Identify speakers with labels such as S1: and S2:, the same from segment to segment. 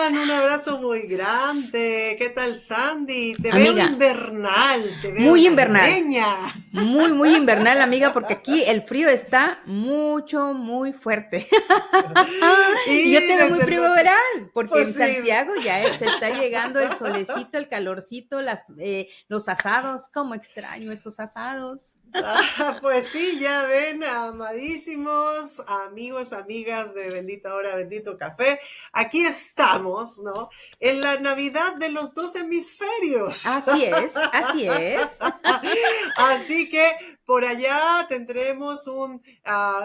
S1: Un abrazo muy grande. ¿Qué tal, Sandy? Te veo
S2: Amiga,
S1: invernal, te veo
S2: muy invernal,
S1: navideña.
S2: muy invernal, amiga, porque aquí el frío está muy fuerte. Y yo
S1: Y
S2: te veo muy
S1: desde luego,
S2: primaveral, porque
S1: pues
S2: en
S1: sí.
S2: Santiago ya se está llegando el solecito, el calorcito, los asados. ¿Cómo extraño esos asados?
S1: Pues sí, ya ven, amadísimos amigos, amigas de Bendita Hora, Bendito Café. Aquí estamos, ¿no? En la Navidad de los dos hemisferios.
S2: Así es, así es.
S1: Así que por allá tendremos un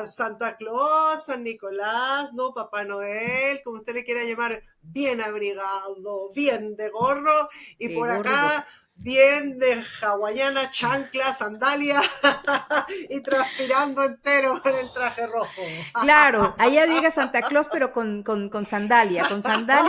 S1: Santa Claus, San Nicolás, ¿no? Papá Noel, como usted le quiera llamar, bien abrigado, bien de gorro. Y
S2: De
S1: por
S2: gorro y bota.
S1: acá bien de hawaiana, chancla, sandalia y transpirando entero con el traje rojo.
S2: Claro, allá llega Santa Claus, pero con sandalia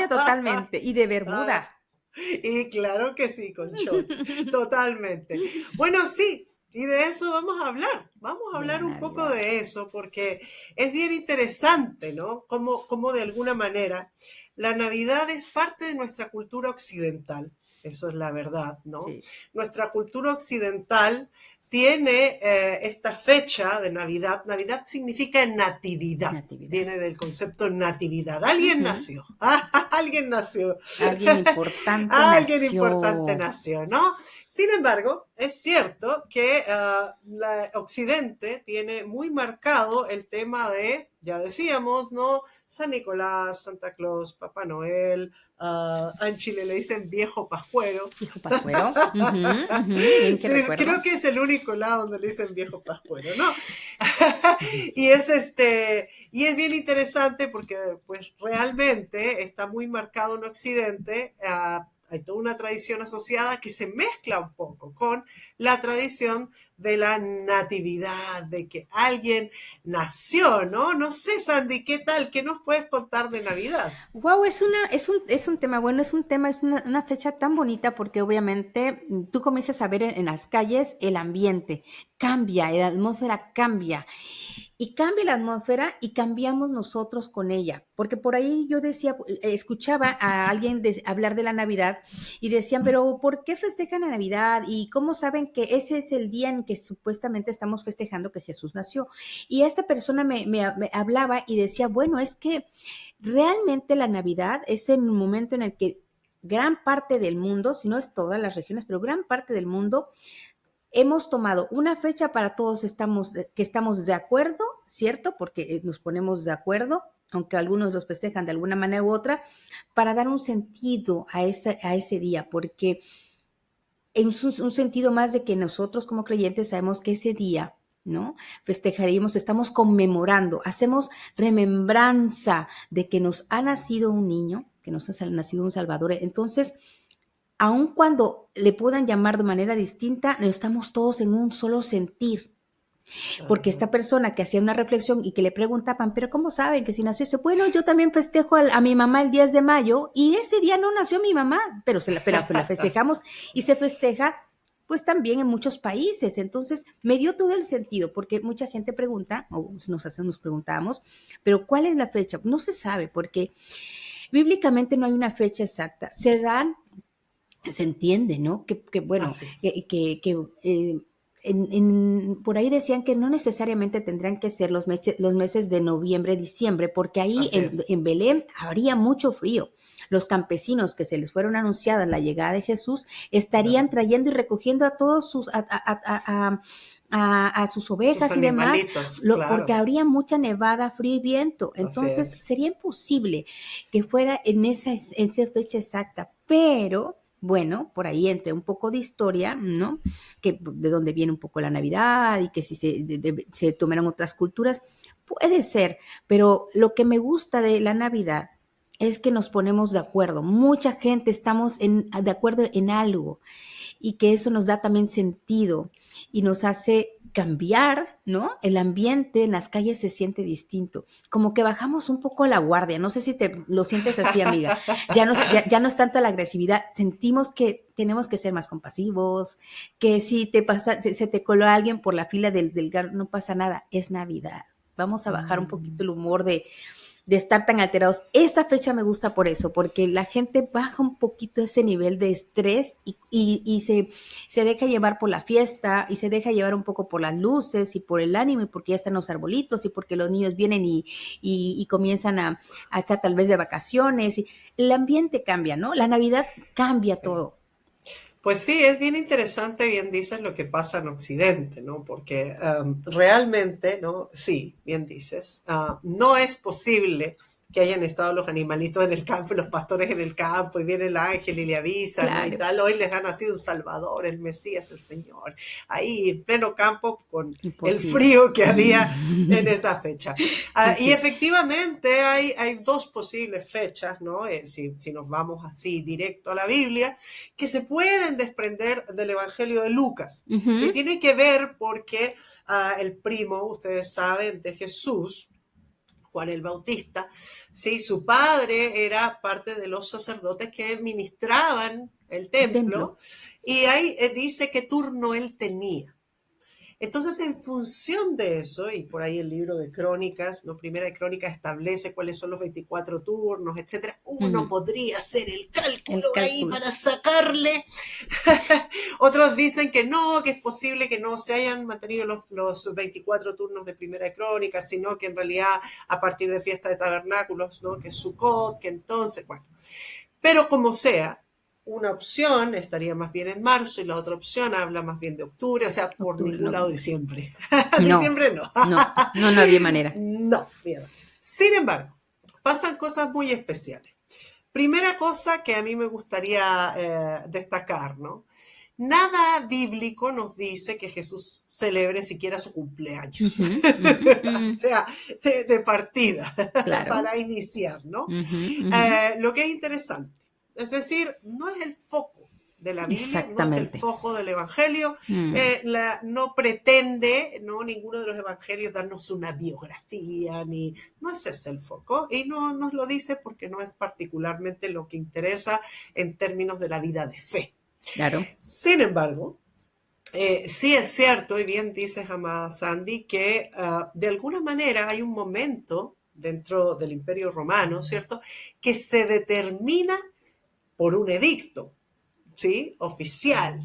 S2: totalmente, y de
S1: Ah,
S2: Bermuda.
S1: y claro que sí, con shorts, totalmente. Bueno, sí, y de eso vamos a hablar. Vamos a
S2: De la
S1: hablar un poco
S2: Navidad.
S1: de eso porque es bien interesante, ¿no? Como de alguna manera la Navidad es parte de nuestra cultura occidental. Eso es la verdad, ¿no?
S2: Sí,
S1: Nuestra cultura occidental tiene esta fecha de Navidad. Navidad significa natividad.
S2: natividad.
S1: Viene del concepto natividad. Alguien
S2: Ujú.
S1: nació. Alguien nació.
S2: Alguien importante
S1: Alguien importante
S2: nació.
S1: nació, ¿no? Sin embargo, es cierto que Occidente tiene muy marcado el tema de, ya decíamos, ¿no? San Nicolás, Santa Claus, Papá Noel, en Chile le dicen viejo pascuero.
S2: Hijo Pascuero. Ujú, ujú, bien que
S1: Sí, creo
S2: recuerdo.
S1: que es el único lado donde le dicen viejo pascuero, ¿no? Y es y es bien interesante porque pues realmente está muy marcado en Occidente. Hay toda una tradición asociada que se mezcla un poco con la tradición de la natividad, de que alguien nació, ¿no? No sé, Sandy, ¿qué tal? ¿Qué nos puedes contar de Navidad?
S2: Wow, es un tema, bueno, es un tema, es una fecha tan bonita porque obviamente tú comienzas a ver en las calles el ambiente, cambia, la atmósfera cambia. Y cambia la atmósfera y cambiamos nosotros con ella. Porque por ahí yo decía, escuchaba a alguien hablar de la Navidad y decían, pero ¿por qué festejan la Navidad? ¿Y cómo saben que ese es el día en que supuestamente estamos festejando que Jesús nació? Y esta persona me hablaba y decía, bueno, es que realmente la Navidad es en un momento en el que gran parte del mundo, si no es todas las regiones, pero gran parte del mundo hemos tomado una fecha para todos que estamos de acuerdo, ¿cierto? Porque nos ponemos de acuerdo, aunque algunos los festejan de alguna manera u otra, para dar un sentido a ese día, porque es un sentido más de que nosotros como creyentes sabemos que ese día, ¿no? Festejaríamos, estamos conmemorando, hacemos remembranza de que nos ha nacido un niño, que nos ha nacido un Salvador. Entonces, aun cuando le puedan llamar de manera distinta, no estamos todos en un solo sentir. Porque
S1: Ajá.
S2: esta persona que hacía una reflexión y que le preguntaban, pero ¿cómo saben que si nació? Dice, bueno, yo también festejo a mi mamá el 10 de mayo y ese día no nació mi mamá, pero la festejamos y se festeja pues también en muchos países. Entonces me dio todo el sentido, porque mucha gente pregunta, o nos preguntamos, pero ¿cuál es la fecha? No se sabe, porque bíblicamente no hay una fecha exacta. Se entiende, ¿no? Bueno,
S1: Así es.
S2: por ahí decían que no necesariamente tendrían que ser los meses de noviembre, diciembre, porque ahí
S1: Así es.
S2: en Belén habría mucho frío. Los campesinos que se les fueron anunciadas la llegada de Jesús estarían
S1: Ajá.
S2: trayendo y recogiendo a todos a sus
S1: Sus
S2: ovejas y demás,
S1: animalitos,
S2: porque
S1: claro.
S2: habría mucha nevada, frío y viento.
S1: Así
S2: Entonces
S1: es.
S2: sería imposible que fuera en esa fecha exacta, pero bueno, por ahí entre un poco de historia, ¿no? Que de dónde viene un poco la Navidad y que si se tomaron otras culturas, puede ser, pero lo que me gusta de la Navidad es que nos ponemos de acuerdo. Mucha gente estamos de acuerdo en algo y que eso nos da también sentido y nos hace cambiar, ¿no? El ambiente en las calles se siente distinto, como que bajamos un poco la guardia, no sé si te lo sientes así, amiga, ya no es tanta la agresividad, sentimos que tenemos que ser más compasivos, que si se te coló alguien por la fila del carro, no pasa nada, es Navidad, vamos a bajar un poquito el humor de estar tan alterados. Esta fecha me gusta por eso, porque la gente baja un poquito ese nivel de estrés y se deja llevar por la fiesta y se deja llevar un poco por las luces y por el ánimo y porque ya están los arbolitos y porque los niños vienen y comienzan a estar tal vez de vacaciones. Y el ambiente cambia, ¿no? La Navidad cambia
S1: Sí.
S2: todo.
S1: Pues sí, es bien interesante, bien dices, lo que pasa en Occidente, ¿no? Porque realmente, ¿no? Sí, bien dices, no es posible que hayan estado los animalitos en el campo, los pastores en el campo, y viene el ángel y le avisa, ¿no? Y
S2: Claro,
S1: tal, hoy les ha nacido un Salvador, el Mesías, el Señor, ahí en pleno campo con el
S2: imposible.
S1: frío que había en esa fecha.
S2: Sí,
S1: Y
S2: sí.
S1: efectivamente hay dos posibles fechas, ¿no? Si nos vamos así directo a la Biblia, que se pueden desprender del Evangelio de Lucas, que
S2: Ujú.
S1: tiene que ver porque el primo, ustedes saben, de Jesús, Juan el Bautista, sí, su padre era parte de los sacerdotes que ministraban el
S2: El templo.
S1: templo, y ahí dice qué turno él tenía. Entonces, en función de eso, y por ahí el libro de Crónicas, ¿no? Primera de Crónicas establece cuáles son los 24 turnos, etcétera. Uno
S2: Ujú.
S1: podría hacer el
S2: El
S1: cálculo ahí
S2: cálculo.
S1: para sacarle. Otros dicen que no, que es posible que no se hayan mantenido los 24 turnos de Primera de Crónicas, sino que en realidad a partir de Fiesta de Tabernáculos, ¿no? Que es Sukkot, que entonces, bueno. Pero como sea, una opción estaría más bien en marzo y la otra opción habla más bien de octubre, o sea, por
S2: Octubre,
S1: ningún lado
S2: noviembre.
S1: diciembre.
S2: No,
S1: Diciembre no.
S2: no, no, no había manera.
S1: No, bien. Sin embargo, pasan cosas muy especiales. Primera cosa que a mí me gustaría destacar, ¿no? Nada bíblico nos dice que Jesús celebre siquiera su cumpleaños.
S2: Ujú, ujú,
S1: O sea, de partida,
S2: claro.
S1: para iniciar, ¿no?
S2: Ujú, ujú.
S1: Lo que es interesante. Es decir, no es el foco de la Biblia, no es el
S2: Exactamente.
S1: foco del Evangelio,
S2: Mm.
S1: no pretende, ¿no? Ninguno de los Evangelios darnos una biografía, ni no es ese el foco, y no nos lo dice porque no es particularmente lo que interesa en términos de la vida de fe.
S2: Claro.
S1: Sin embargo, sí es cierto, y bien dices, amada Sandy, que de alguna manera hay un momento dentro del Imperio Romano, ¿cierto?, que se determina por un edicto, ¿sí? Oficial,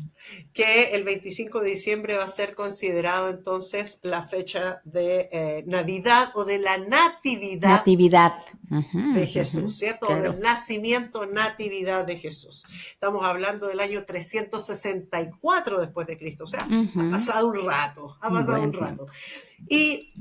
S1: que el 25 de diciembre va a ser considerado entonces la fecha de Navidad o de la Natividad
S2: Natividad. Ujú,
S1: de
S2: ujú.
S1: Jesús, ¿cierto? O
S2: Claro.
S1: del nacimiento, natividad de Jesús. Estamos hablando del año 364 después de Cristo, o sea, ha
S2: Ujú.
S1: pasado un rato, ha
S2: Un
S1: pasado
S2: buen
S1: un rato.
S2: tiempo.
S1: ¿Y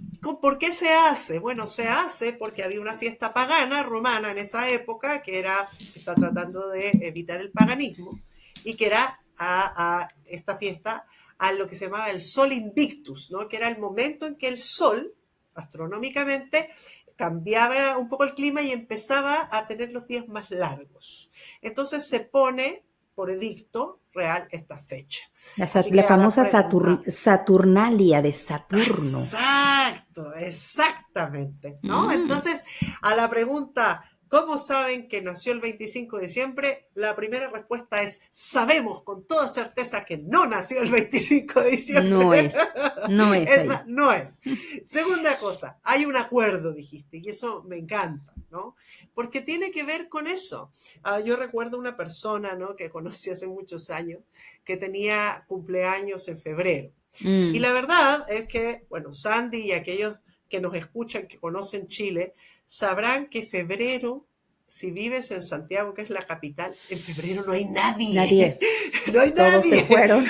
S1: por qué se hace? Bueno, se hace porque había una fiesta pagana romana en esa época que era, se está tratando de evitar el paganismo, y que era a esta fiesta a lo que se llamaba el Sol Invictus, ¿no? Que era el momento en que el Sol, astronómicamente, cambiaba un poco el clima y empezaba a tener los días más largos. Entonces se pone por edicto real esta fecha. Así
S2: La
S1: que a la
S2: famosa
S1: pregunta,
S2: Saturnalia de Saturno.
S1: exacto, exactamente, ¿no?
S2: Mm.
S1: Entonces, a la pregunta, ¿cómo saben que nació el 25 de diciembre? La primera respuesta es, sabemos con toda certeza que no nació el 25 de
S2: No
S1: diciembre.
S2: es. No es
S1: Esa
S2: ahí.
S1: no es. Segunda cosa, hay un acuerdo, dijiste, y eso me encanta, ¿no? Porque tiene que ver con eso. Yo recuerdo una persona, ¿no?, que conocí hace muchos años, que tenía cumpleaños en febrero. Y
S2: Mm.
S1: la verdad es que, bueno, Sandy y aquellos que nos escuchan, que conocen Chile, sabrán que febrero, si vives en Santiago, que es la capital, en febrero no hay nadie.
S2: Nadie.
S1: No hay
S2: Todos se
S1: nadie.
S2: fueron.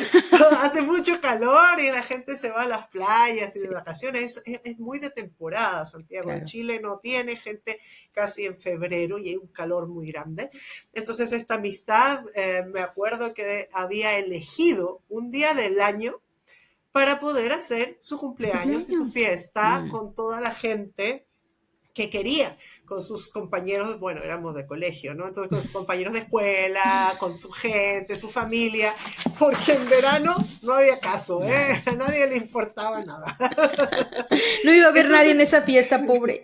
S1: Hace mucho calor y la gente se va a las playas y de
S2: Sí,
S1: vacaciones. Es muy de temporada Santiago de
S2: claro.
S1: Chile, no tiene gente casi en febrero y hay un calor muy grande. Entonces esta amistad, me acuerdo que había elegido un día del año para poder hacer su
S2: Su
S1: cumpleaños y su
S2: cumpleaños.
S1: fiesta
S2: Mm.
S1: con toda la gente que quería, con sus compañeros, bueno, éramos de colegio, ¿no? Entonces con sus compañeros de escuela, con su gente, su familia, porque en verano no había caso,
S2: Nada.
S1: ¿eh? A nadie le importaba nada.
S2: No iba a haber nadie en
S1: Entonces,
S2: esa fiesta, pobre.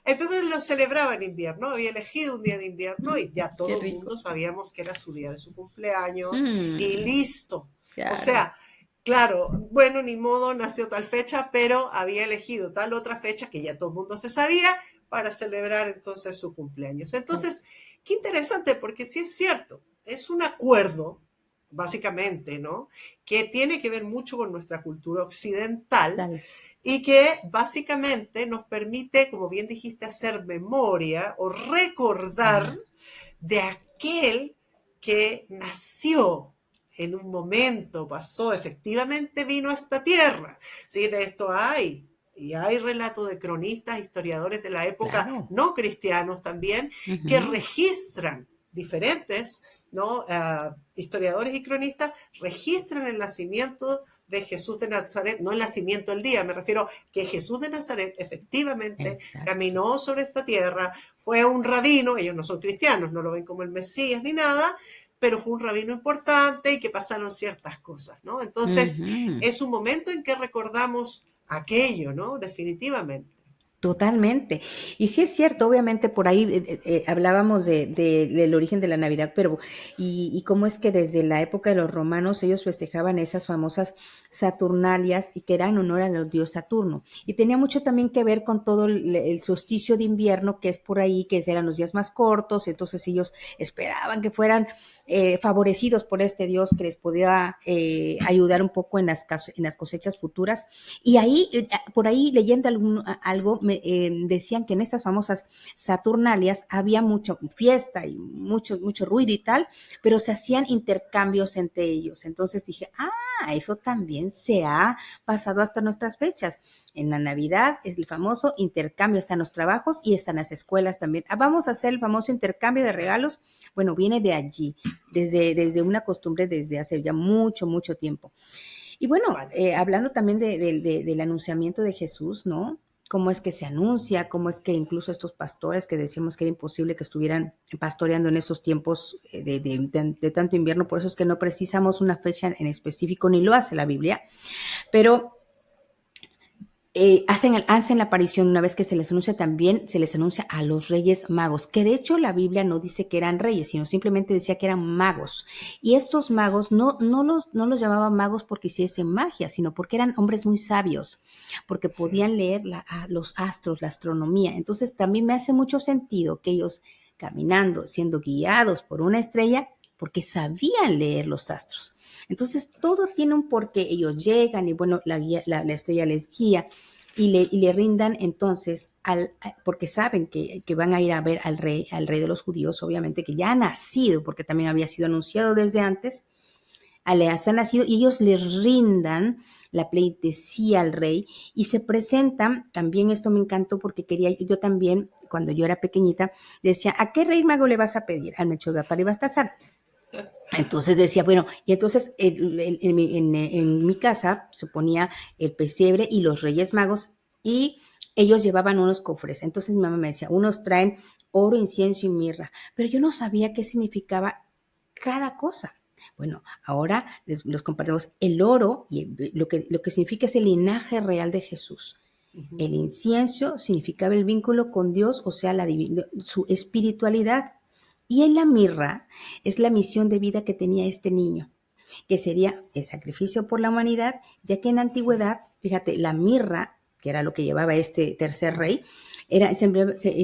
S1: entonces lo celebraba en invierno, había elegido un día de invierno y ya
S2: Qué
S1: todo el
S2: rico.
S1: mundo sabíamos que era su día de su cumpleaños y
S2: Mm.
S1: listo. O
S2: Claro.
S1: sea, Claro, bueno, ni modo, nació tal fecha, pero había elegido tal otra fecha que ya todo el mundo se sabía para celebrar entonces su cumpleaños. Entonces, qué interesante, porque sí es cierto, es un acuerdo, básicamente, ¿no? Que tiene que ver mucho con nuestra cultura occidental
S2: Dale.
S1: y que básicamente nos permite, como bien dijiste, hacer memoria o recordar
S2: Ah,
S1: de aquel que nació en un momento, pasó, efectivamente vino a esta tierra. Sí, de esto hay. Y hay relatos de cronistas, historiadores de la época,
S2: claro.
S1: no cristianos también, que
S2: Ujú.
S1: registran diferentes, ¿no? Historiadores y cronistas registran el nacimiento de Jesús de Nazaret, no el nacimiento del día, me refiero que Jesús de Nazaret efectivamente
S2: Exacto.
S1: caminó sobre esta tierra, fue un rabino, ellos no son cristianos, no lo ven como el Mesías ni nada, pero fue un rabino importante y que pasaron ciertas cosas, ¿no? Entonces,
S2: Ujú.
S1: es un momento en que recordamos aquello, ¿no? Definitivamente.
S2: Totalmente. Y sí es cierto, obviamente por ahí hablábamos del origen de la Navidad, pero y cómo es que desde la época de los romanos ellos festejaban esas famosas Saturnalias y que eran en honor al dios Saturno. Y tenía mucho también que ver con todo el solsticio de invierno que es por ahí, que eran los días más cortos, entonces ellos esperaban que fueran favorecidos por este dios que les podía ayudar un poco en en las cosechas futuras. Y ahí, por ahí leyendo algo, decían que en estas famosas Saturnalias había mucha fiesta y mucho ruido y tal, pero se hacían intercambios entre ellos. Entonces dije, eso también se ha pasado hasta nuestras fechas. En la Navidad es el famoso intercambio, están los trabajos y están las escuelas también. Vamos a hacer el famoso intercambio de regalos. Bueno, viene de allí, desde una costumbre desde hace ya mucho tiempo. Y bueno,
S1: Vale.
S2: hablando también del anunciamiento de Jesús, ¿no? Cómo es que se anuncia, cómo es que incluso estos pastores que decíamos que era imposible que estuvieran pastoreando en esos tiempos de tanto invierno, por eso es que no precisamos una fecha en específico, ni lo hace la Biblia, pero hacen la aparición una vez que se les anuncia también, se les anuncia a los reyes magos, que de hecho la Biblia no dice que eran reyes, sino simplemente decía que eran magos. Y estos
S1: Así
S2: magos
S1: es.
S2: no los llamaban magos porque hiciesen magia, sino porque eran hombres muy sabios, porque
S1: Así
S2: podían
S1: es.
S2: leer los astros, la astronomía. Entonces también me hace mucho sentido que ellos caminando, siendo guiados por una estrella, porque sabían leer los astros. Entonces todo tiene un porqué. Ellos llegan y bueno, la estrella les guía y le rindan entonces, porque saben que van a ir a ver al rey de los judíos, obviamente que ya ha nacido, porque también había sido anunciado desde antes, ha nacido y ellos les rindan la pleitesía al rey y se presentan, también esto me encantó porque quería, yo también, cuando yo era pequeñita, decía, ¿a qué rey mago le vas a pedir? Al Melchor, Gaspar y Baltasar. Entonces decía, bueno, y entonces en mi casa se ponía el pesebre y los Reyes Magos y ellos llevaban unos cofres. Entonces mi mamá me decía, unos traen oro, incienso y mirra, pero yo no sabía qué significaba cada cosa. Bueno, ahora los compartimos. El oro, y lo que significa es el linaje real de Jesús.
S1: Ujú.
S2: El incienso significaba el vínculo con Dios, o sea, su espiritualidad. Y en la mirra es la misión de vida que tenía este niño, que sería el sacrificio por la humanidad, ya que en la
S1: Así es.
S2: antigüedad, fíjate, la mirra, que era lo que llevaba este tercer rey,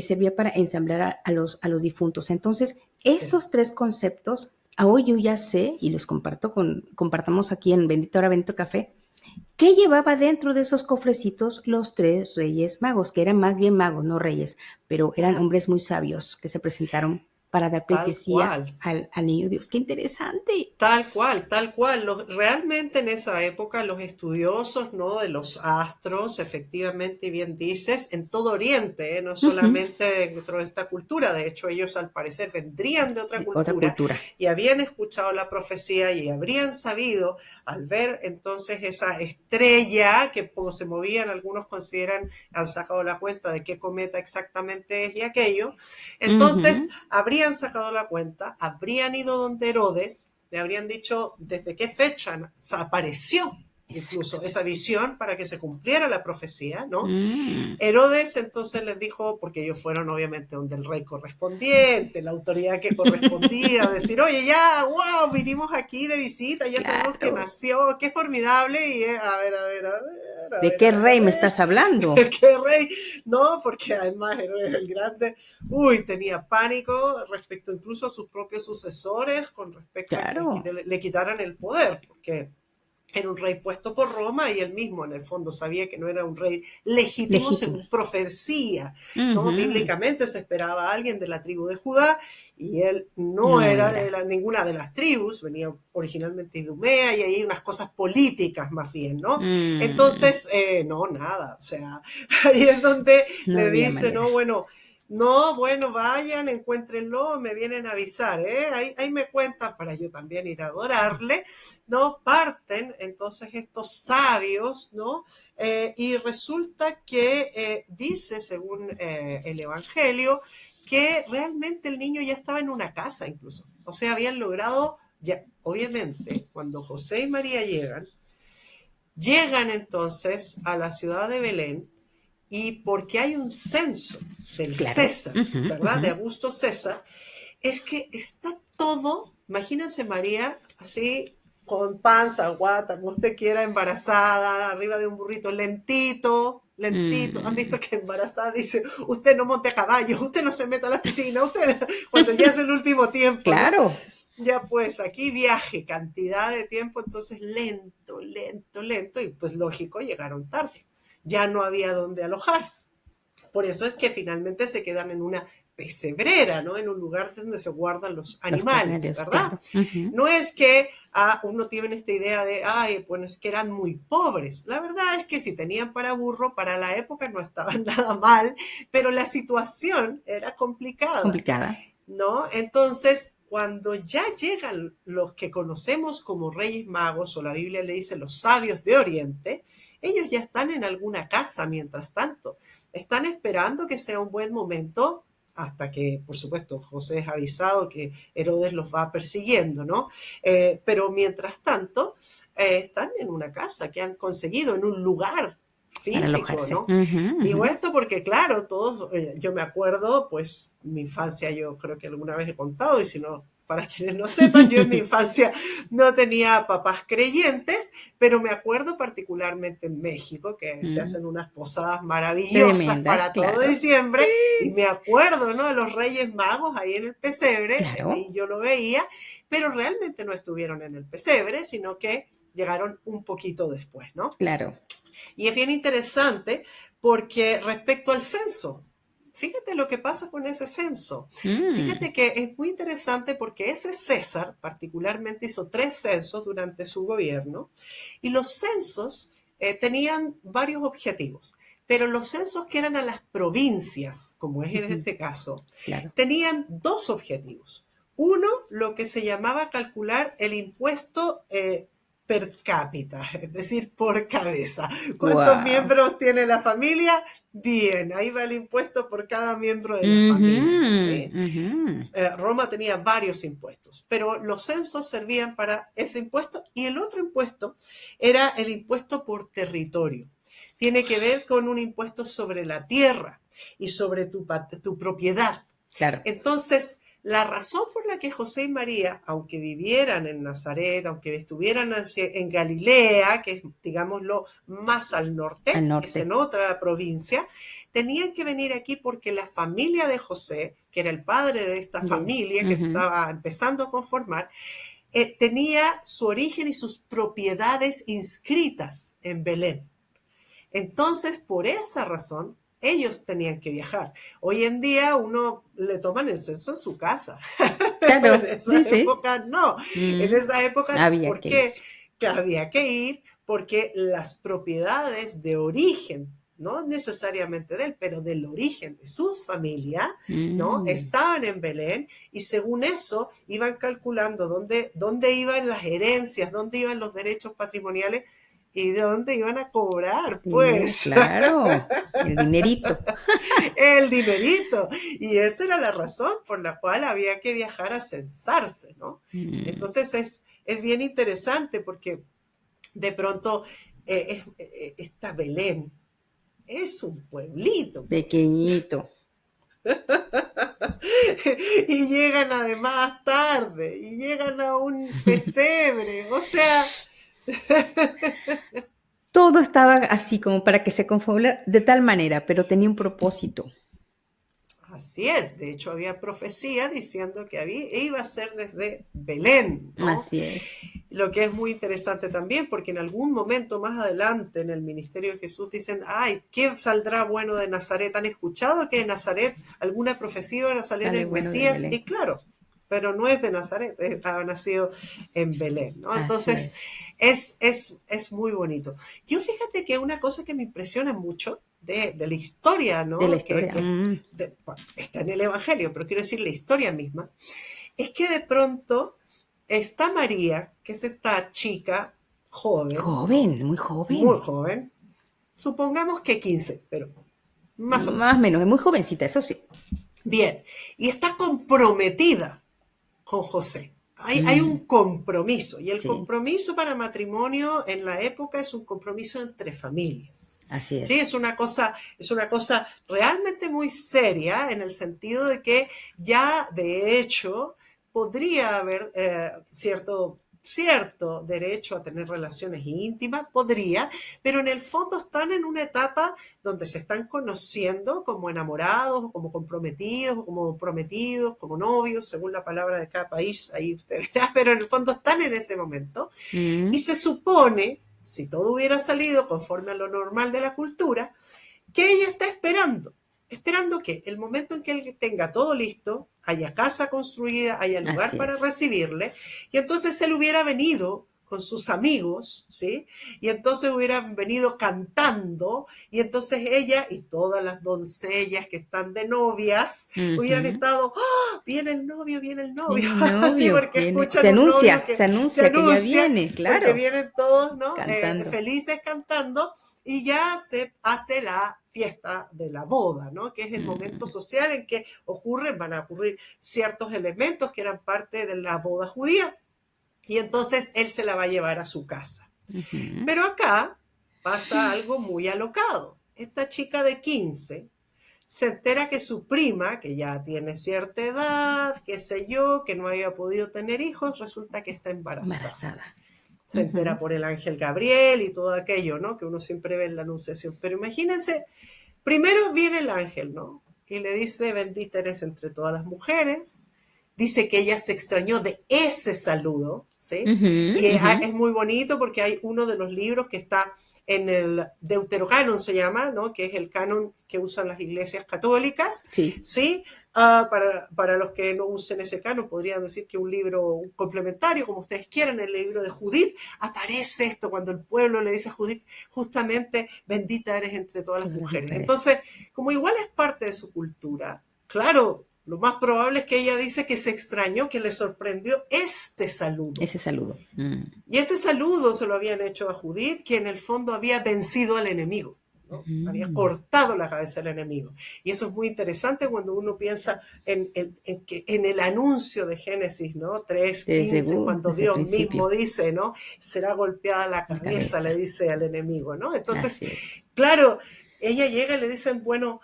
S2: servía para ensamblar a los difuntos. Entonces,
S1: Así es.
S2: esos tres conceptos, a hoy yo ya sé, y los compartamos aquí en Bendito Hora Bendito Café, ¿qué llevaba dentro de esos cofrecitos los tres reyes magos? Que eran más bien magos, no reyes, pero eran hombres muy sabios que se presentaron para dar
S1: Tal
S2: pleitesía
S1: cual.
S2: al niño Dios. ¡Qué interesante!
S1: Tal cual, tal cual. Realmente en esa época los estudiosos, ¿no? De los astros, efectivamente, y bien dices, en todo Oriente, no
S2: Ujú.
S1: solamente dentro de esta cultura, de hecho ellos al parecer vendrían de otra
S2: De otra
S1: cultura
S2: cultura.
S1: y habían escuchado la profecía y habrían sabido al ver entonces esa estrella que como se movían, algunos consideran, han sacado la cuenta de qué cometa exactamente es y aquello, entonces
S2: Ujú.
S1: habrían sacado la cuenta, habrían ido donde Herodes, le habrían dicho desde qué fecha apareció. incluso
S2: Exactamente.
S1: esa visión para que se cumpliera la profecía, ¿no?
S2: Mm,
S1: Herodes entonces les dijo, porque ellos fueron obviamente donde el rey correspondiente, la autoridad que correspondía, a decir, oye, ya, wow, vinimos aquí de visita, ya sabemos que
S2: claro.
S1: nació, qué formidable, y a ver, a ver, a ver, a
S2: ¿De
S1: ver, a
S2: qué
S1: ver, a
S2: rey me
S1: ver,
S2: estás hablando?
S1: qué rey, no, porque además Herodes el Grande, tenía pánico respecto incluso a sus propios sucesores, con respecto a que
S2: Claro,
S1: le quitaran el poder, porque era un rey puesto por Roma y él mismo en el fondo sabía que no era un rey legítimo
S2: legítimo.
S1: según profecía, ¿no?
S2: Ujú.
S1: Bíblicamente se esperaba a alguien de la tribu de Judá y él no
S2: No
S1: era
S2: era.
S1: ninguna de las tribus, venía originalmente de Idumea y hay unas cosas políticas más bien, ¿no?
S2: Mm,
S1: Entonces, no, nada, o sea, ahí es donde
S2: no
S1: le
S2: había
S1: dice,
S2: manera.
S1: no, bueno, no, bueno, vayan, encuéntrenlo, me vienen a avisar, ¿eh? Ahí me cuentan para yo también ir a adorarle, ¿no? Parten entonces estos sabios, ¿no? Y resulta que dice, según el Evangelio, que realmente el niño ya estaba en una casa incluso. O sea, habían logrado, ya, obviamente, cuando José y María llegan entonces a la ciudad de Belén y porque hay un censo del
S2: Claro.
S1: César,
S2: Ujú,
S1: ¿verdad?
S2: ujú.
S1: De Augusto César, es que está todo, imagínense María, así con panza, guata, como usted quiera, embarazada, arriba de un burrito, lentito, lentito. Han
S2: Mm,
S1: visto que embarazada dice, usted no monte a caballo, usted no se meta a la piscina, usted, cuando ya es el último tiempo, ¿no?
S2: claro,
S1: Ya pues aquí viaje, cantidad de tiempo, entonces lento, lento, lento, y pues lógico, llegaron tarde. Ya no había dónde alojar. Por eso es que finalmente se quedan en una pesebrera, ¿no? En un lugar donde se guardan los
S2: los
S1: animales,
S2: carneros,
S1: ¿verdad?
S2: claro. Ujú.
S1: No es que uno tiene esta idea de, ay, pues es que eran muy pobres. La verdad es que si tenían para burro, para la época no estaban nada mal, pero la situación era complicada,
S2: Complicada.
S1: ¿no? Entonces, cuando ya llegan los que conocemos como Reyes Magos, o la Biblia le dice los sabios de Oriente, ellos ya están en alguna casa mientras tanto. Están esperando que sea un buen momento hasta que, por supuesto, José es avisado que Herodes los va persiguiendo, ¿no? Pero mientras tanto, están en una casa que han conseguido, en un lugar
S2: Para
S1: físico,
S2: alojarse.
S1: ¿no?
S2: Ujú,
S1: Digo
S2: ujú.
S1: esto porque, claro, todos, yo me acuerdo, pues, mi infancia, yo creo que alguna vez he contado, y si no, para quienes no sepan, yo en mi infancia no tenía papás creyentes, pero me acuerdo particularmente en México, que se
S2: Mm,
S1: hacen unas posadas maravillosas
S2: tremendas,
S1: para todo
S2: claro.
S1: diciembre, y
S2: Sí,
S1: me acuerdo, ¿no? De los Reyes Magos ahí en el pesebre,
S2: claro,
S1: ahí yo lo veía, pero realmente no estuvieron en el pesebre, sino que llegaron un poquito después, ¿no?
S2: claro.
S1: Y es bien interesante porque respecto al censo, fíjate lo que pasa con ese censo.
S2: Mm,
S1: Fíjate que es muy interesante porque ese César particularmente hizo 3 censos durante su gobierno y los censos tenían varios objetivos. Pero los censos que eran a las provincias, como es en
S2: ujú,
S1: este caso,
S2: claro.
S1: tenían 2 objetivos. Uno, lo que se llamaba calcular el impuesto per cápita, es decir, por cabeza. ¿Cuántos
S2: Wow.
S1: miembros tiene la familia? Bien, ahí va el impuesto por cada miembro de la
S2: Ujú,
S1: familia. ¿Sí?
S2: ujú.
S1: Roma tenía varios impuestos, pero los censos servían para ese impuesto y el otro impuesto era el impuesto por territorio. Tiene que ver con un impuesto sobre la tierra y sobre tu propiedad.
S2: Claro,
S1: Entonces, la razón por la que José y María, aunque vivieran en Nazaret, aunque estuvieran en Galilea, que es, digámoslo, más al
S2: al
S1: norte, es en
S2: norte.
S1: otra provincia, tenían que venir aquí porque la familia de José, que era el padre de esta familia que
S2: Ujú.
S1: estaba empezando a conformar, tenía su origen y sus propiedades inscritas en Belén. Entonces, por esa razón, ellos tenían que viajar. Hoy en día uno le toman el censo en su casa, pero en
S2: Claro,
S1: esa
S2: sí, sí.
S1: época no. En
S2: Mm,
S1: esa época,
S2: había
S1: ¿por
S2: que ir.
S1: qué? Que había que ir porque las propiedades de origen, no necesariamente de él, pero del origen de su familia, ¿no?
S2: Mm,
S1: Estaban en Belén y según eso iban calculando dónde iban las herencias, dónde iban los derechos patrimoniales y de dónde iban a cobrar,
S2: dinero,
S1: pues,
S2: claro. El dinerito.
S1: el dinerito. Y esa era la razón por la cual había que viajar a censarse, ¿no?
S2: Mm,
S1: Entonces es bien interesante porque de pronto está Belén. Es un pueblito, pues.
S2: Pequeñito.
S1: Y llegan además tarde, y llegan a un pesebre, o sea,
S2: Todo estaba así como para que se confabulara de tal manera, pero tenía un propósito.
S1: así es. De hecho, había profecía diciendo que iba a ser desde Belén, ¿no?
S2: Así es.
S1: Lo que es muy interesante también, porque en algún momento más adelante en el ministerio de Jesús dicen, ay, ¿qué saldrá bueno de Nazaret? ¿Han escuchado que de Nazaret alguna profecía va a salir
S2: Sale
S1: el
S2: bueno de
S1: Mesías?
S2: Belén.
S1: Y claro, pero no es de Nazaret, ha nacido en Belén, ¿no?
S2: Así
S1: Entonces,
S2: es.
S1: es muy bonito. Yo fíjate que una cosa que me impresiona mucho de la historia,
S2: De la
S1: ¿no?
S2: historia.
S1: Bueno, está en el Evangelio, pero quiero decir la historia misma, es que de pronto está María, que es esta chica joven, ¿no?
S2: Joven, muy
S1: Muy
S2: joven.
S1: joven, supongamos que 15, pero más o
S2: Más o
S1: menos.
S2: menos, es muy jovencita, eso sí.
S1: Bien, y está comprometida con José. Hay
S2: Mm,
S1: un compromiso, y el
S2: sí,
S1: compromiso para matrimonio en la época es un compromiso entre familias.
S2: así
S1: Sí,
S2: es.
S1: es una cosa realmente muy seria en el sentido de que ya de hecho podría haber cierto derecho a tener relaciones íntimas, podría, pero en el fondo están en una etapa donde se están conociendo como enamorados, o como comprometidos, o como prometidos, como novios, según la palabra de cada país, ahí usted verá, pero en el fondo están en ese momento. Y
S2: Mm,
S1: se supone, si todo hubiera salido conforme a lo normal de la cultura, que ella está esperando. ¿Esperando que el momento en que él tenga todo listo, haya casa construida, haya lugar
S2: así
S1: para
S2: es.
S1: recibirle, y entonces él hubiera venido con sus amigos, ¿sí? Y entonces hubieran venido cantando, y entonces ella y todas las doncellas que están de novias hubieran
S2: Ujú.
S1: estado, ¡oh, viene el novio!
S2: Viene el
S1: Así
S2: novio,
S1: porque
S2: viene,
S1: escuchan un novio que
S2: se
S1: se
S2: anuncia que ya
S1: anuncia,
S2: viene,
S1: porque
S2: claro,
S1: vienen todos, ¿no?
S2: cantando.
S1: Felices cantando, y ya se hace la fiesta de la boda, ¿no? Que es el momento
S2: Mm,
S1: social en que van a ocurrir ciertos elementos que eran parte de la boda judía, y entonces él se la va a llevar a su casa.
S2: ujú.
S1: Pero acá pasa algo muy alocado. Esta chica de 15 se entera que su prima, que ya tiene cierta edad, qué sé yo, que no había podido tener hijos, resulta que está embarazada.
S2: Embarazada.
S1: Se entera
S2: Ujú.
S1: por el ángel Gabriel y todo aquello, ¿no? Que uno siempre ve en la anunciación. Pero imagínense, primero viene el ángel, ¿no? Y le dice, bendita eres entre todas las mujeres. Dice que ella se extrañó de ese saludo, ¿sí?
S2: Ujú,
S1: Y
S2: ujú.
S1: es muy bonito porque hay uno de los libros que está en el Deuterocanon, se llama, ¿no? Que es el canon que usan las iglesias católicas,
S2: Sí,
S1: ¿sí? Para los que no usen ese canon, podrían decir que un libro complementario, como ustedes quieran, el libro de Judith, aparece esto cuando el pueblo le dice a Judith, justamente, bendita eres entre todas las
S2: todas las
S1: mujeres.
S2: mujeres.
S1: Entonces, como igual es parte de su cultura, claro, lo más probable es que ella dice que se extrañó, que le sorprendió este saludo.
S2: Ese saludo. Mm.
S1: Y ese saludo se lo habían hecho a Judith, que en el fondo había vencido al enemigo, ¿no? Había
S2: Ujú.
S1: cortado la cabeza del enemigo. Y eso es muy interesante cuando uno piensa en el anuncio de Génesis, ¿no? Cuando
S2: Desde el
S1: Dios mismo
S2: principio,
S1: dice, ¿no? Será golpeada la
S2: la
S1: cabeza, le
S2: cabeza.
S1: dice al enemigo, ¿no? Entonces,
S2: Así es.
S1: claro, ella llega y le dicen, bueno,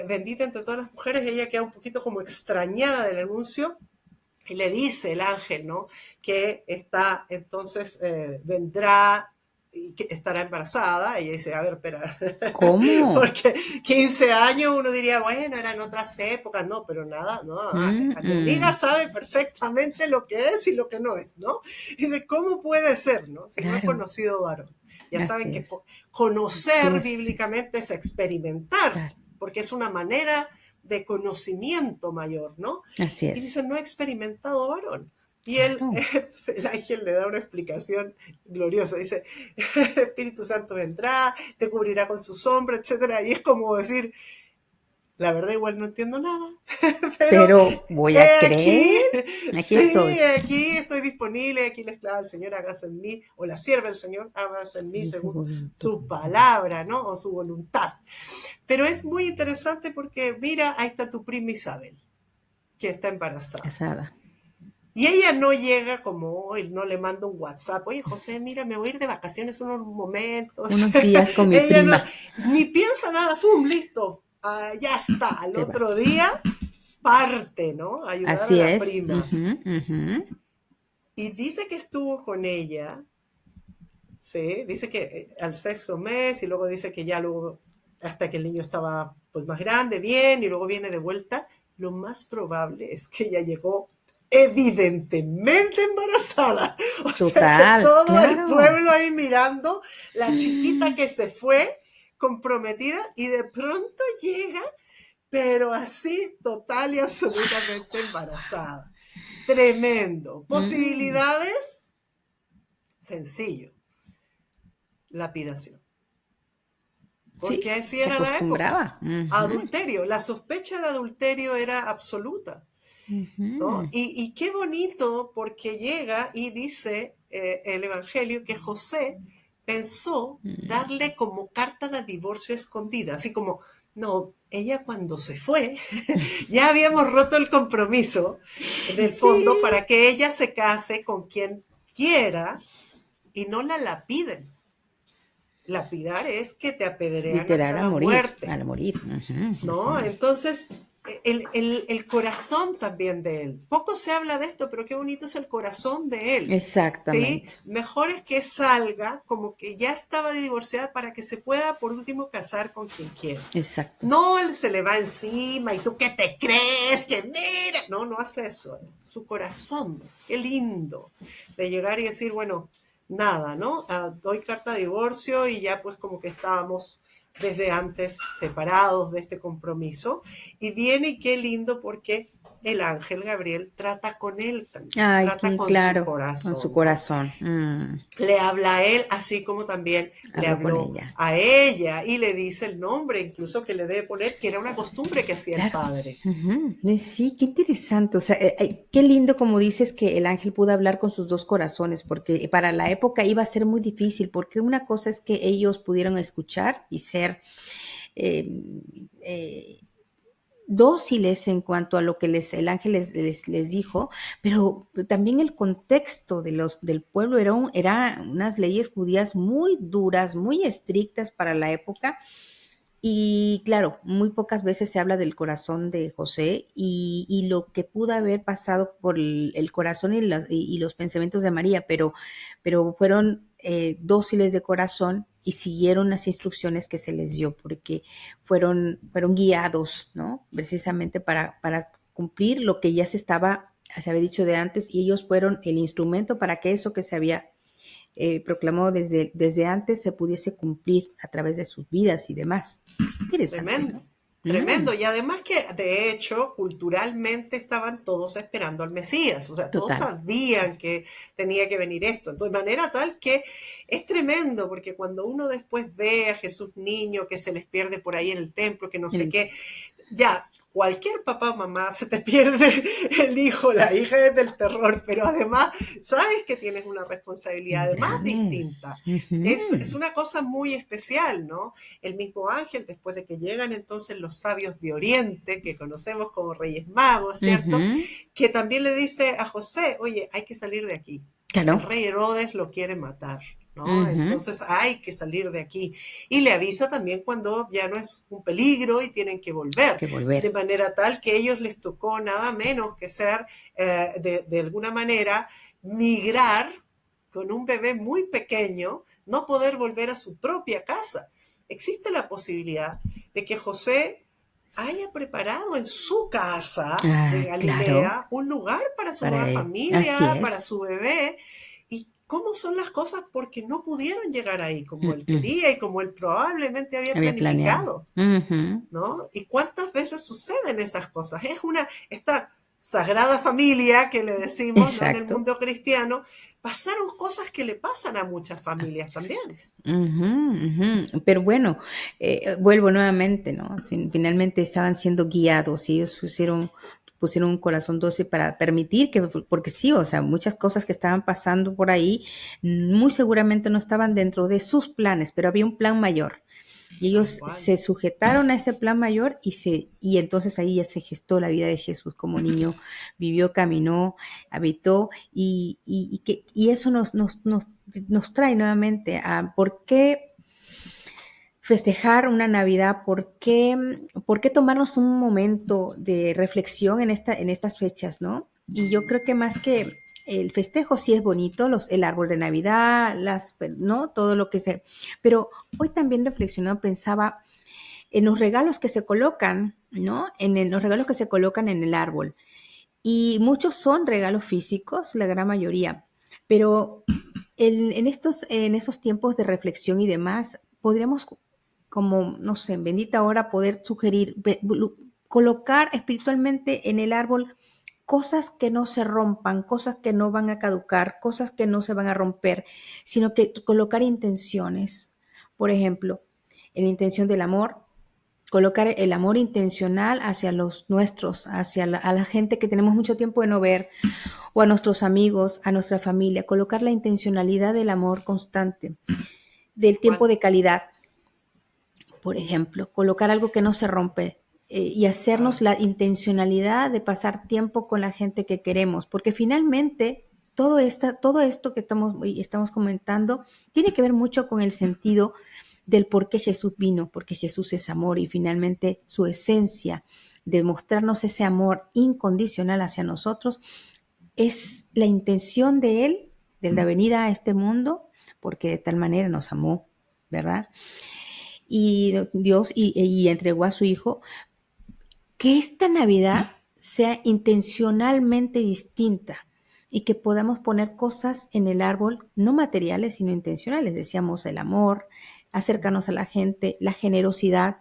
S1: bendita entre todas las mujeres, ella queda un poquito como extrañada del anuncio, y le dice el ángel, ¿no? Que está, entonces vendrá y que estará embarazada. Y ella dice, a ver, espera,
S2: ¿Cómo?
S1: porque 15 años uno diría, bueno, eran otras épocas, no, pero nada, no,
S2: Mm,
S1: mi amiga
S2: mm.
S1: sabe perfectamente lo que es y lo que no es, ¿no? Y dice, ¿cómo puede ser, no? Si no he
S2: Claro,
S1: conocido varón. Ya saben
S2: así
S1: que
S2: es.
S1: conocer
S2: Conoce.
S1: bíblicamente es experimentar,
S2: Claro,
S1: porque es una manera de conocimiento mayor, ¿no?
S2: así
S1: Y
S2: es.
S1: dice, no he experimentado varón. Y él,
S2: Claro.
S1: el ángel le da una explicación gloriosa. Dice, el Espíritu Santo vendrá, te cubrirá con su sombra, etcétera. Y es como decir, la verdad igual no entiendo nada, pero
S2: Pero voy a
S1: he
S2: creer.
S1: aquí,
S2: Aquí
S1: sí,
S2: estoy.
S1: he aquí estoy disponible, aquí la esclava del Señor, hágase en mí, o la sierva del Señor, hágase en mí
S2: Según su
S1: según
S2: voluntad.
S1: su palabra, ¿no? O su voluntad. Pero es muy interesante porque, mira, ahí está tu prima Isabel, que está embarazada.
S2: Casada.
S1: Y ella no llega como hoy, no le manda un WhatsApp, oye José, mira, me voy a ir de vacaciones unos momentos.
S2: Unos días con mi
S1: Ella no,
S2: prima.
S1: ni piensa nada, ¡fum! Listo, ya está, al
S2: Se va.
S1: otro día parte, ¿no? A ayudar a
S2: Así
S1: la
S2: es.
S1: prima.
S2: Ujú, ujú.
S1: Y dice que estuvo con ella, ¿sí? Dice que al sexto mes y luego dice que ya luego, hasta que el niño estaba pues más grande, bien, y luego viene de vuelta. Lo más probable es que ella llegó evidentemente embarazada. O sea que
S2: Total,
S1: todo el
S2: claro.
S1: pueblo ahí mirando, la chiquita que se fue comprometida y de pronto llega, pero así total y absolutamente embarazada. Tremendo.
S2: Mm,
S1: Posibilidades, sencillo, lapidación. Porque
S2: sí,
S1: así
S2: se
S1: era la época.
S2: acostumbraba. Ujú,
S1: Adulterio, la sospecha de adulterio era absoluta, ¿no?
S2: ujú.
S1: Y qué bonito porque llega y dice el Evangelio que José pensó
S2: Mm.
S1: darle como carta de divorcio escondida, así como, no, ella cuando se fue, ya habíamos roto el compromiso, en el fondo,
S2: Sí,
S1: para que ella se case con quien quiera y no la lapiden. Lapidar es que te apedrean hasta
S2: literal
S1: la muerte,
S2: a morir. Ujú,
S1: ¿no?
S2: ujú.
S1: Entonces, el corazón también de él. Poco se habla de esto, pero qué bonito es el corazón de él, ¿sí?
S2: Exactamente,
S1: Mejor es que salga como que ya estaba divorciada para que se pueda, por último, casar con quien quiera.
S2: exacto.
S1: No él se le va encima y tú qué te crees, que mira. No, no hace eso. Su corazón, qué lindo. De llegar y decir, bueno, nada, ¿no? Doy carta de divorcio y ya pues como que estábamos desde antes separados de este compromiso. Y viene y qué lindo porque el ángel Gabriel trata con él también,
S2: Ay,
S1: trata
S2: qué
S1: con su
S2: claro, con su
S1: corazón, ¿no?
S2: corazón.
S1: Le habla a él, así como también le
S2: Habló con
S1: habló
S2: ella.
S1: a ella y le dice el nombre, incluso que le debe poner, que era una costumbre que hacía el
S2: Claro.
S1: padre.
S2: Ujú. Sí, qué interesante. O sea, qué lindo como dices que el ángel pudo hablar con sus dos corazones, porque para la época iba a ser muy difícil, porque una cosa es que ellos pudieron escuchar y ser eh, eh, dóciles en cuanto a lo que el ángel les dijo, pero también el contexto del pueblo era unas leyes judías muy duras, muy estrictas para la época. Y claro, muy pocas veces se habla del corazón de José y lo que pudo haber pasado por el corazón y los pensamientos de María, pero fueron dóciles de corazón y siguieron las instrucciones que se les dio, porque fueron guiados, ¿no? Precisamente para cumplir lo que ya se había dicho de antes, y ellos fueron el instrumento para que eso que se había proclamó desde antes se pudiese cumplir a través de sus vidas y demás. Interesante, ¿no?
S1: Tremendo, tremendo. Y además que, de hecho, culturalmente estaban todos esperando al Mesías. O sea, todos
S2: Total.
S1: sabían que tenía que venir esto. Entonces, de manera tal que es tremendo, porque cuando uno después ve a Jesús niño que se les pierde por ahí en el templo, que no sé
S2: El-
S1: qué, ya, cualquier papá o mamá se te pierde el hijo, la hija es del terror, pero además sabes que tienes una responsabilidad además
S2: grande.
S1: distinta. Es
S2: Ujú.
S1: una cosa muy especial, ¿no? El mismo ángel, después de que llegan entonces los sabios de Oriente, que conocemos como Reyes Magos, ¿cierto?
S2: Ujú.
S1: Que también le dice a José, oye, hay que salir de aquí. El
S2: Claro.
S1: rey Herodes lo quiere matar, ¿no?
S2: Ujú.
S1: Entonces hay que salir de aquí. Y le avisa también cuando ya no es un peligro y tienen que volver.
S2: Que
S1: De
S2: volver.
S1: manera tal que a ellos les tocó nada menos que ser, de alguna manera, migrar con un bebé muy pequeño, no poder volver a su propia casa. Existe la posibilidad de que José haya preparado en su casa de
S2: Ah, claro,
S1: Galilea un lugar para su
S2: para
S1: nueva
S2: él. Así
S1: familia, para
S2: es.
S1: su bebé. ¿Y cómo son las cosas? Porque no pudieron llegar ahí como él
S2: Mm.
S1: quería y como él probablemente había
S2: Había planeado.
S1: planificado,
S2: Ujú.
S1: ¿no? ¿Y cuántas veces suceden esas cosas? Es esta sagrada familia que le decimos, ¿no? En el
S2: Exacto.
S1: mundo cristiano, pasaron cosas que le pasan a muchas
S2: A
S1: familias
S2: muchas
S1: también.
S2: gentes. Ujú, ujú. Pero bueno, vuelvo nuevamente, ¿no? Finalmente estaban siendo guiados y ellos pusieron un corazón dócil para permitir que, porque sí, o sea, muchas cosas que estaban pasando por ahí, muy seguramente no estaban dentro de sus planes, pero había un plan mayor. Y
S1: tal
S2: ellos
S1: cual.
S2: se sujetaron a ese plan mayor y entonces ahí ya se gestó la vida de Jesús como niño, vivió, caminó, habitó y eso nos trae nuevamente a por qué festejar una Navidad, por qué tomarnos un momento de reflexión en estas fechas, ¿no? Y yo creo que más que el festejo sí es bonito, el árbol de Navidad, ¿no? Todo lo que se... Pero hoy también reflexionando, pensaba en los regalos que se colocan, ¿no? Los regalos que se colocan en el árbol. Y muchos son regalos físicos, la gran mayoría. Pero en esos tiempos de reflexión y demás, podríamos, como, no sé, en bendita hora, poder sugerir, colocar espiritualmente en el árbol cosas que no se rompan, cosas que no van a caducar, cosas que no se van a romper, sino que colocar intenciones. Por ejemplo, en la intención del amor, colocar el amor intencional hacia los nuestros, a la gente que tenemos mucho tiempo de no ver, o a nuestros amigos, a nuestra familia, colocar la intencionalidad del amor constante, del tiempo
S1: Bueno,
S2: de calidad, por ejemplo, colocar algo que no se rompe y hacernos
S1: claro.
S2: la intencionalidad de pasar tiempo con la gente que queremos, porque finalmente todo esto que estamos comentando tiene que ver mucho con el sentido del por qué Jesús vino, porque Jesús es amor y finalmente su esencia de mostrarnos ese amor incondicional hacia nosotros es la intención de Él, de la venida a este mundo, porque de tal manera nos amó, ¿verdad? Y Dios y entregó a su Hijo, que esta Navidad sea intencionalmente distinta y que podamos poner cosas en el árbol, no materiales, sino intencionales. Decíamos el amor, acercarnos a la gente, la generosidad.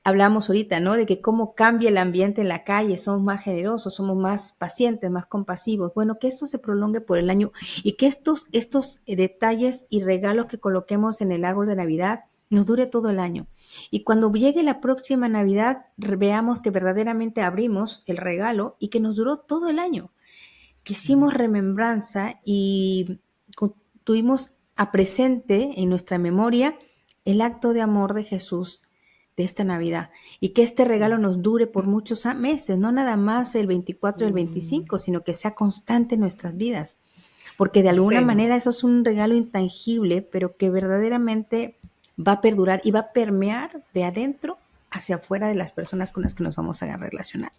S2: Hablamos ahorita, ¿no? De que cómo cambia el ambiente en la calle, somos más generosos, somos más pacientes, más compasivos. Bueno, que esto se prolongue por el año y que estos detalles y regalos que coloquemos en el árbol de Navidad nos dure todo el año. Y cuando llegue la próxima Navidad, veamos que verdaderamente abrimos el regalo y que nos duró todo el año, que hicimos remembranza y tuvimos a presente en nuestra memoria el acto de amor de Jesús de esta Navidad y que este regalo nos dure por muchos meses, no nada más el 24 y el
S1: Mm,
S2: 25, sino que sea constante en nuestras vidas, porque de alguna
S1: sí,
S2: manera eso es un regalo intangible, pero que verdaderamente va a perdurar y va a permear de adentro hacia afuera de las personas con las que nos vamos a relacionar.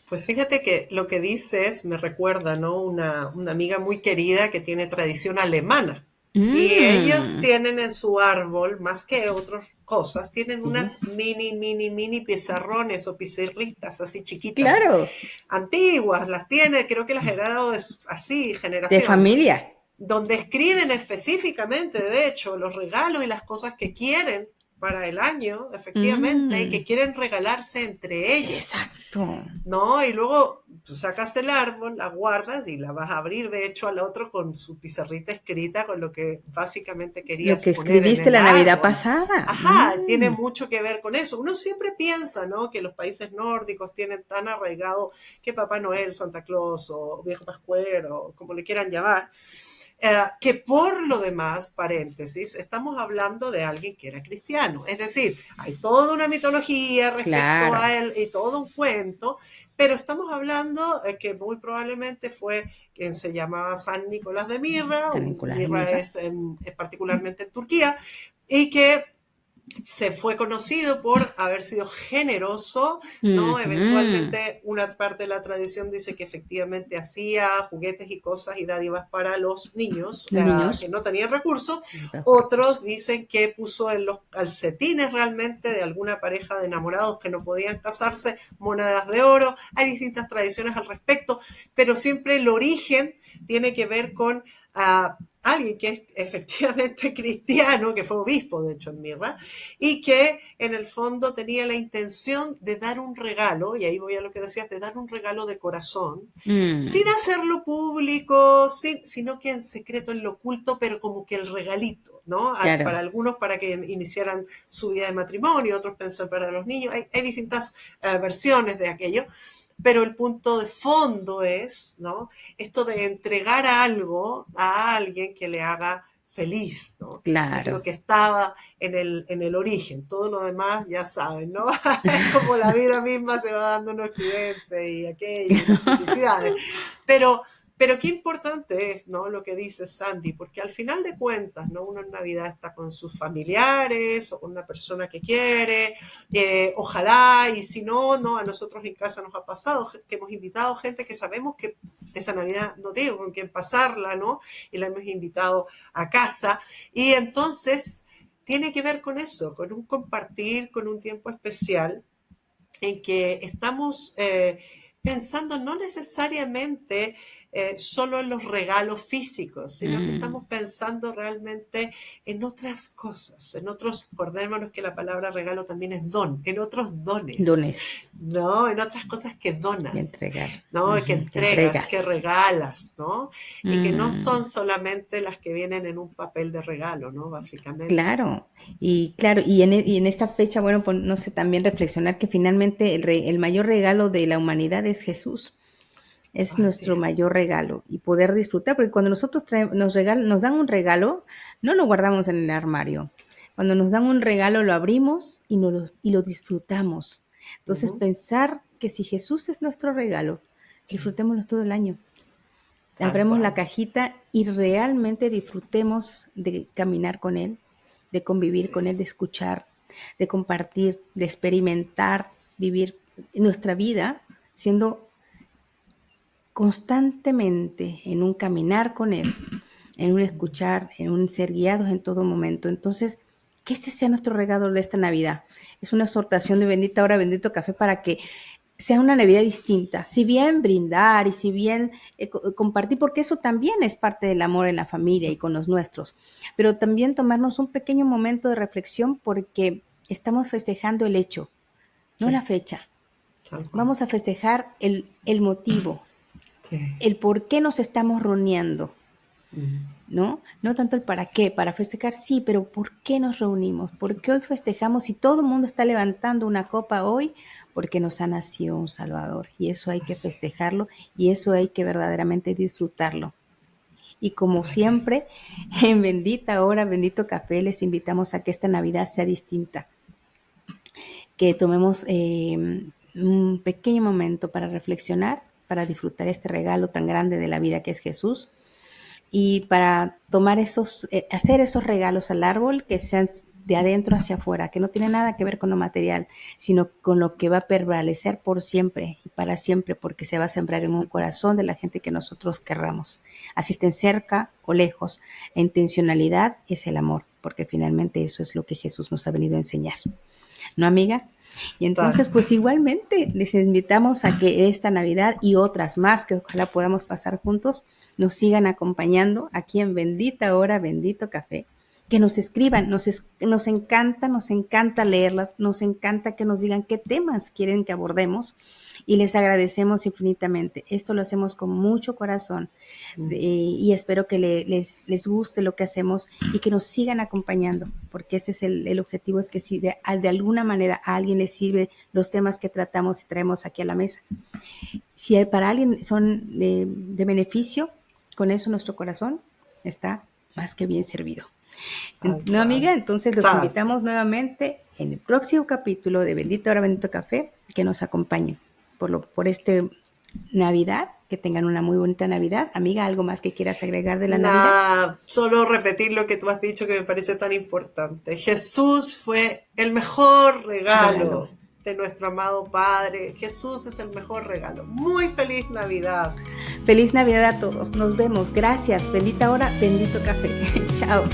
S1: pues fíjate que lo que dices me recuerda, ¿no? Una amiga muy querida que tiene tradición alemana. Y ellos
S2: Mm,
S1: tienen en su árbol, más que otras cosas, tienen
S2: sí,
S1: unas mini pizarrones o pizarritas así chiquitas,
S2: claro,
S1: antiguas, las tiene, creo que las he heredado así,
S2: de
S1: generación,
S2: familia.
S1: donde escriben específicamente, de hecho, los regalos y las cosas que quieren para el año, efectivamente, y que
S2: Mm,
S1: quieren regalarse entre ellos.
S2: exacto.
S1: ¿No? Y luego pues, sacas el árbol, la guardas y la vas a abrir, de hecho, al otro con su pizarrita escrita, con lo que básicamente
S2: Lo
S1: querías
S2: que
S1: poner en
S2: escribiste
S1: el
S2: la Navidad
S1: árbol.
S2: pasada.
S1: Ajá, tiene
S2: Mm,
S1: mucho que ver con eso. Uno siempre piensa, ¿no? Que los países nórdicos tienen tan arraigado que Papá Noel, Santa Claus o Viejo Pascuero, como le quieran llamar, que por lo demás, paréntesis, estamos hablando de alguien que era cristiano. Es decir, hay toda una mitología respecto
S2: claro,
S1: a él y todo un cuento, pero estamos hablando que muy probablemente fue quien se llamaba San Nicolás de Mirra,
S2: San Nicolás de
S1: Mirra
S2: Mirra.
S1: es particularmente en Turquía, y que se fue conocido por haber sido generoso, ¿no?
S2: Ujú.
S1: Eventualmente una parte de la tradición dice que efectivamente hacía juguetes y cosas y dádivas para los niños
S2: Los
S1: que
S2: niños,
S1: no tenían recursos.
S2: bajo
S1: Otros
S2: recursos.
S1: dicen que puso en los calcetines realmente de alguna pareja de enamorados que no podían casarse monedas de oro. Hay distintas tradiciones al respecto, pero siempre el origen tiene que ver con alguien que es efectivamente cristiano, que fue obispo de hecho en Mirra, y que en el fondo tenía la intención de dar un regalo, y ahí voy a lo que decías, de dar un regalo de corazón, sin
S2: Mm,
S1: hacerlo público, sino que en secreto, en lo oculto, pero como que el regalito, ¿no? Para
S2: claro.
S1: algunos para que iniciaran su vida de matrimonio, otros pensan para los niños, hay distintas versiones de aquello, pero el punto de fondo es, ¿no? Esto de entregar algo a alguien que le haga feliz, ¿no? Es lo
S2: Claro.
S1: que estaba en el origen. Todo lo demás ya saben, ¿no? Es como la vida misma se va dando en Occidente y aquello y las publicidades. Pero, pero qué importante es, ¿no? Lo que dice Sandy, porque al final de cuentas, ¿no? Uno en Navidad está con sus familiares o con una persona que quiere, ojalá, y si no, no, a nosotros en casa nos ha pasado que hemos invitado gente que sabemos que esa Navidad no tengo con quién pasarla, ¿no? Y la hemos invitado a casa. Y entonces tiene que ver con eso, con un compartir, con un tiempo especial en que estamos pensando no necesariamente solo en los regalos físicos, sino que
S2: Mm,
S1: estamos pensando realmente en otras cosas, en otros, acordémonos que la palabra regalo también es don, en otros dones,
S2: dones
S1: ¿no? En otras cosas que
S2: y
S1: donas,
S2: entregar.
S1: ¿no? Que
S2: Ujú, que
S1: entregas, que
S2: entregas.
S1: regalas, ¿no? Y que no
S2: Mm,
S1: son solamente las que vienen en un papel de regalo, ¿no? Básicamente.
S2: claro, y en esta fecha, bueno, pues no sé, también reflexionar que finalmente el mayor regalo de la humanidad es Jesús. Es
S1: Así
S2: nuestro
S1: es.
S2: mayor regalo y poder disfrutar, porque cuando nosotros nos dan un regalo, no lo guardamos en el armario. Cuando nos dan un regalo, lo abrimos y lo disfrutamos. Entonces,
S1: Ujú.
S2: pensar que si Jesús es nuestro regalo,
S1: Sí,
S2: disfrutémoslo todo el año.
S1: tal
S2: Abramos la
S1: cual.
S2: cajita y realmente disfrutemos de caminar con Él, de convivir
S1: Así
S2: con Él, de
S1: es.
S2: escuchar, de compartir, de experimentar, vivir nuestra vida siendo constantemente en un caminar con Él, en un escuchar, en un ser guiados en todo momento. Entonces, que este sea nuestro regalo de esta Navidad. Es una exhortación de bendita hora, bendito café para que sea una Navidad distinta. Si bien brindar y si bien compartir, porque eso también es parte del amor en la familia y con los nuestros, pero también tomarnos un pequeño momento de reflexión porque estamos festejando el hecho, no la
S1: Sí,
S2: fecha.
S1: tal cual.
S2: Vamos a festejar el motivo,
S1: Sí.
S2: el por qué nos estamos reuniendo,
S1: Mm.
S2: ¿no? No tanto el para qué, para festejar sí, pero ¿por qué nos reunimos? ¿Por qué hoy festejamos si todo el mundo está levantando una copa hoy? Porque nos ha nacido un Salvador y eso hay que
S1: Así es.
S2: festejarlo y eso hay que verdaderamente disfrutarlo. Y como
S1: Así es.
S2: siempre, en bendita hora, bendito café, les invitamos a que esta Navidad sea distinta, que tomemos un pequeño momento para reflexionar, para disfrutar este regalo tan grande de la vida que es Jesús y para tomar hacer esos regalos al árbol que sean de adentro hacia afuera, que no tiene nada que ver con lo material, sino con lo que va a prevalecer por siempre y para siempre, porque se va a sembrar en un corazón de la gente que nosotros querramos. Así estén cerca o lejos, la intencionalidad es el amor, porque finalmente eso es lo que Jesús nos ha venido a enseñar. ¿No, amiga? Y
S1: Tal
S2: entonces,
S1: cual.
S2: pues igualmente les invitamos a que esta Navidad y otras más que ojalá podamos pasar juntos, nos sigan acompañando aquí en Bendita Hora, Bendito Café. Que nos escriban, nos encanta leerlas, nos encanta que nos digan qué temas quieren que abordemos y les agradecemos infinitamente. Esto lo hacemos con mucho corazón y espero que les guste lo que hacemos y que nos sigan acompañando, porque ese es el objetivo, es que si de alguna manera a alguien le sirve los temas que tratamos y traemos aquí a la mesa, si para alguien son de beneficio, con eso nuestro corazón está más que bien servido.
S1: Tal
S2: ¿No,
S1: cual.
S2: amiga? Entonces los
S1: Tal cual.
S2: invitamos nuevamente en el próximo capítulo de Bendita Hora, Bendito Café, que nos acompañen por este Navidad, que tengan una muy bonita Navidad. Amiga, ¿algo más que quieras agregar de la Navidad?
S1: Nada, solo repetir lo que tú has dicho que me parece tan importante. Jesús fue el mejor
S2: Regalo.
S1: regalo de nuestro amado Padre. Jesús es el mejor regalo. Muy feliz Navidad.
S2: Feliz Navidad a todos. Nos vemos. Gracias. Bendita hora, bendito café. Chao.